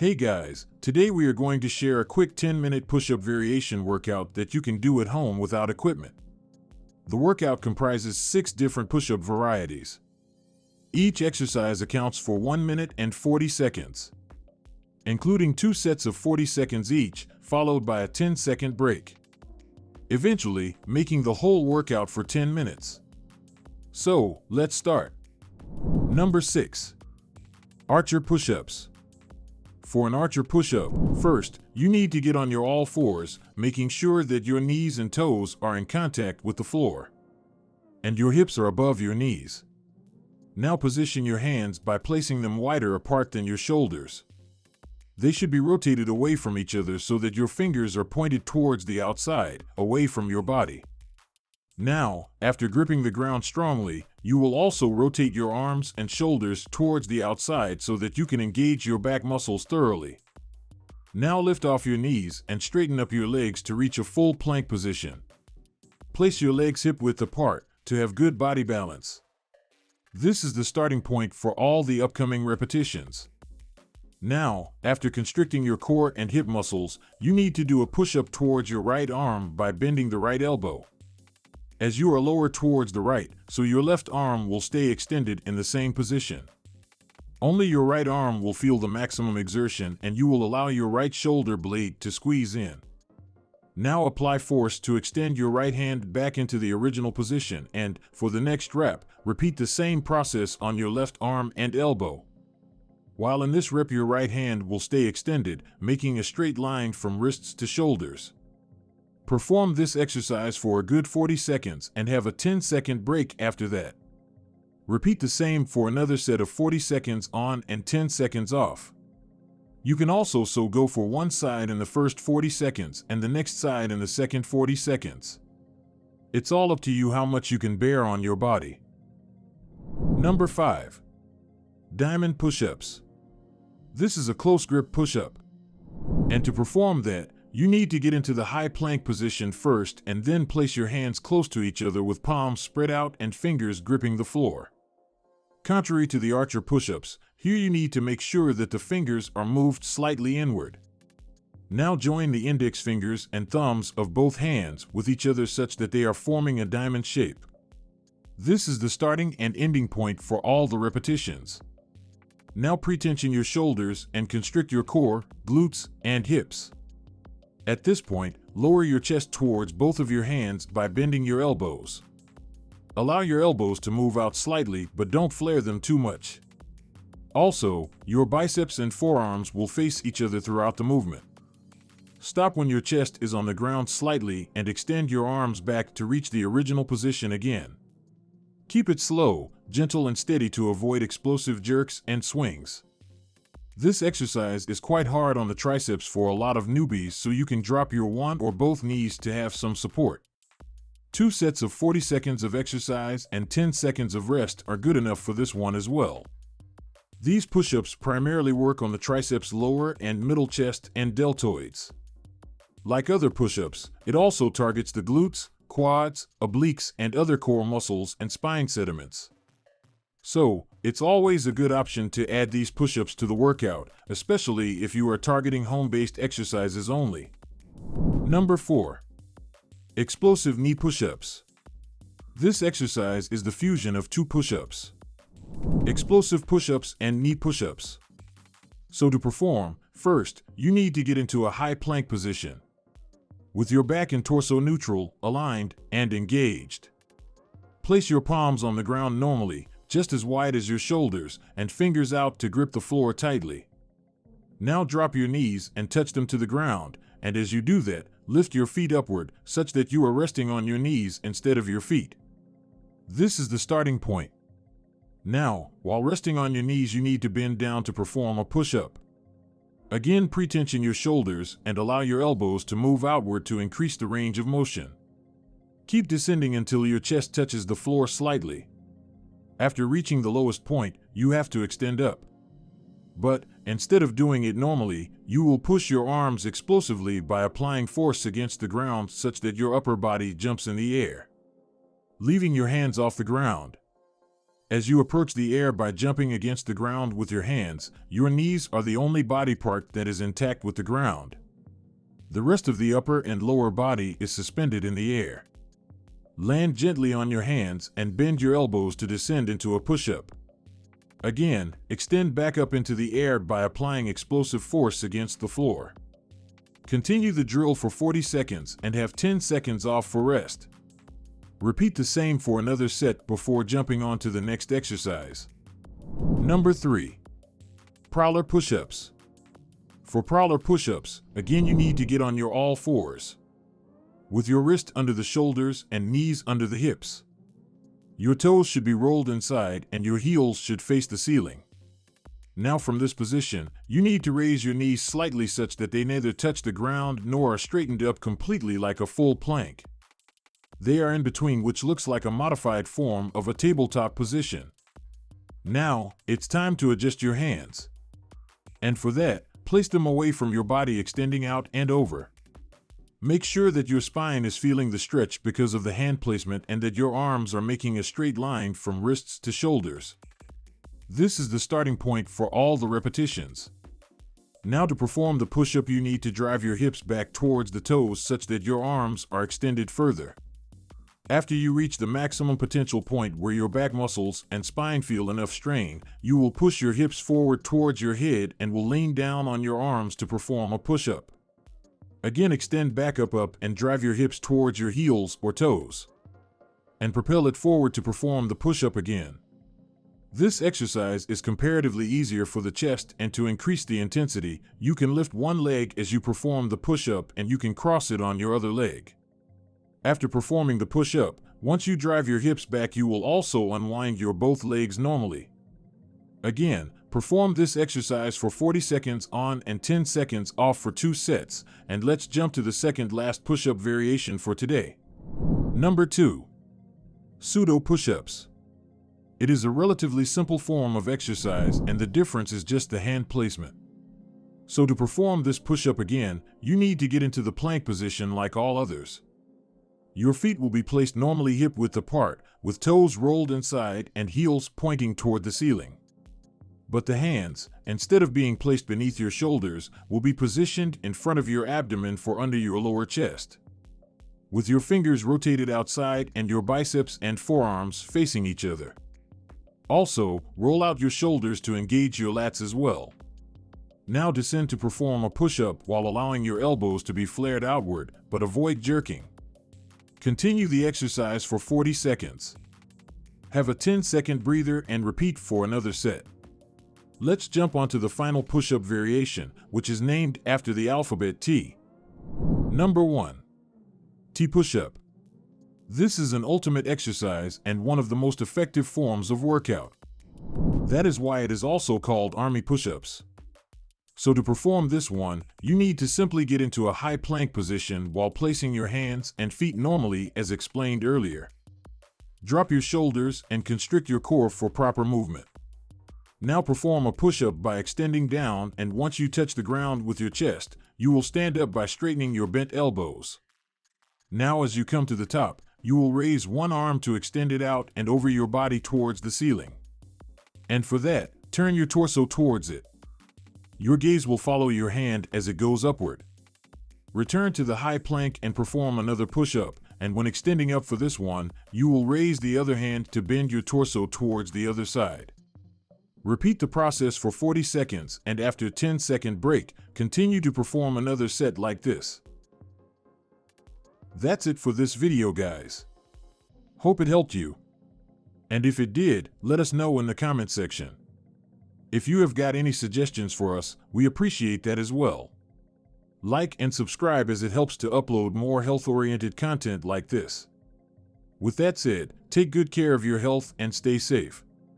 Hey guys, today we are going to share a quick 10-minute push-up variation workout that you can do at home without equipment. The workout comprises 6 different push-up varieties. Each exercise accounts for 1 minute and 40 seconds, including 2 sets of 40 seconds each, followed by a 10-second break, eventually making the whole workout for 10 minutes. So, let's start. Number 6. Archer Push-Ups. For an archer push-up, first, you need to get on your all fours, making sure that your knees and toes are in contact with the floor, and your hips are above your knees. Now position your hands by placing them wider apart than your shoulders. They should be rotated away from each other so that your fingers are pointed towards the outside, away from your body. Now, after gripping the ground strongly, you will also rotate your arms and shoulders towards the outside so that you can engage your back muscles thoroughly. Now lift off your knees and straighten up your legs to reach a full plank position. Place your legs hip-width apart to have good body balance. This is the starting point for all the upcoming repetitions. Now, after constricting your core and hip muscles, you need to do a push-up towards your right arm by bending the right elbow, as you are lower towards the right, so your left arm will stay extended in the same position. Only your right arm will feel the maximum exertion and you will allow your right shoulder blade to squeeze in. Now apply force to extend your right hand back into the original position and, for the next rep, repeat the same process on your left arm and elbow. While in this rep your right hand will stay extended, making a straight line from wrists to shoulders. Perform this exercise for a good 40 seconds and have a 10-second break after that. Repeat the same for another set of 40 seconds on and 10 seconds off. You can also go for one side in the first 40 seconds and the next side in the second 40 seconds. It's all up to you how much you can bear on your body. Number 5. Diamond Push-Ups. This is a close grip push-up. And to perform that, you need to get into the high plank position first and then place your hands close to each other with palms spread out and fingers gripping the floor. Contrary to the archer push-ups, here you need to make sure that the fingers are moved slightly inward. Now join the index fingers and thumbs of both hands with each other such that they are forming a diamond shape. This is the starting and ending point for all the repetitions. Now pre-tension your shoulders and constrict your core, glutes, and hips. At this point, lower your chest towards both of your hands by bending your elbows. Allow your elbows to move out slightly, but don't flare them too much. Also, your biceps and forearms will face each other throughout the movement. Stop when your chest is on the ground slightly and extend your arms back to reach the original position again. Keep it slow, gentle and steady to avoid explosive jerks and swings. This exercise is quite hard on the triceps for a lot of newbies, so you can drop your one or both knees to have some support. 2 sets of 40 seconds of exercise and 10 seconds of rest are good enough for this one as well. These push-ups primarily work on the triceps lower and middle chest and deltoids. Like other push-ups, it also targets the glutes, quads, obliques, and other core muscles and spine segments. So, it's always a good option to add these push-ups to the workout, especially if you are targeting home-based exercises only. Number 4. Explosive knee push-ups. This exercise is the fusion of 2 push-ups: explosive push-ups and knee push-ups. So to perform, first, you need to get into a high plank position, with your back and torso neutral, aligned, and engaged. Place your palms on the ground normally, just as wide as your shoulders, and fingers out to grip the floor tightly. Now drop your knees and touch them to the ground, and as you do that, lift your feet upward such that you are resting on your knees instead of your feet. This is the starting point. Now, while resting on your knees, you need to bend down to perform a push-up. Again, pre-tension your shoulders and allow your elbows to move outward to increase the range of motion. Keep descending until your chest touches the floor slightly. After reaching the lowest point, you have to extend up. But, instead of doing it normally, you will push your arms explosively by applying force against the ground such that your upper body jumps in the air, leaving your hands off the ground. As you approach the air by jumping against the ground with your hands, your knees are the only body part that is intact with the ground. The rest of the upper and lower body is suspended in the air. Land gently on your hands and bend your elbows to descend into a push-up. Again, extend back up into the air by applying explosive force against the floor. Continue the drill for 40 seconds and have 10 seconds off for rest. Repeat the same for another set before jumping on to the next exercise. Number 3. Prowler Pushups. For Prowler Pushups, again you need to get on your all fours, with your wrist under the shoulders and knees under the hips. Your toes should be rolled inside and your heels should face the ceiling. Now from this position, you need to raise your knees slightly such that they neither touch the ground nor are straightened up completely like a full plank. They are in between, which looks like a modified form of a tabletop position. Now, it's time to adjust your hands. And for that, place them away from your body, extending out and over. Make sure that your spine is feeling the stretch because of the hand placement and that your arms are making a straight line from wrists to shoulders. This is the starting point for all the repetitions. Now to perform the push-up, you need to drive your hips back towards the toes such that your arms are extended further. After you reach the maximum potential point where your back muscles and spine feel enough strain, you will push your hips forward towards your head and will lean down on your arms to perform a push-up. Again, extend back up and drive your hips towards your heels or toes, and propel it forward to perform the push-up again. This exercise is comparatively easier for the chest, and to increase the intensity, you can lift one leg as you perform the push-up and you can cross it on your other leg. After performing the push-up, once you drive your hips back, you will also unwind your both legs normally. Again, perform this exercise for 40 seconds on and 10 seconds off for 2 sets, and let's jump to the second last push-up variation for today. Number 2. Pseudo Pushups. It is a relatively simple form of exercise, and the difference is just the hand placement. So to perform this push-up again, you need to get into the plank position like all others. Your feet will be placed normally hip-width apart, with toes rolled inside and heels pointing toward the ceiling. But the hands, instead of being placed beneath your shoulders, will be positioned in front of your abdomen for under your lower chest, with your fingers rotated outside and your biceps and forearms facing each other. Also, roll out your shoulders to engage your lats as well. Now descend to perform a push-up while allowing your elbows to be flared outward, but avoid jerking. Continue the exercise for 40 seconds. Have a 10-second breather and repeat for another set. Let's jump onto the final push-up variation, which is named after the alphabet T. Number 1. T push-up. This is an ultimate exercise and one of the most effective forms of workout. That is why it is also called army push-ups. So to perform this one, you need to simply get into a high plank position while placing your hands and feet normally as explained earlier. Drop your shoulders and constrict your core for proper movement. Now perform a push-up by extending down, and once you touch the ground with your chest, you will stand up by straightening your bent elbows. Now as you come to the top, you will raise one arm to extend it out and over your body towards the ceiling. And for that, turn your torso towards it. Your gaze will follow your hand as it goes upward. Return to the high plank and perform another push-up, and when extending up for this one, you will raise the other hand to bend your torso towards the other side. Repeat the process for 40 seconds, and after a 10-second break, continue to perform another set like this. That's it for this video, guys. Hope it helped you. And if it did, let us know in the comment section. If you have got any suggestions for us, we appreciate that as well. Like and subscribe as it helps to upload more health-oriented content like this. With that said, take good care of your health and stay safe.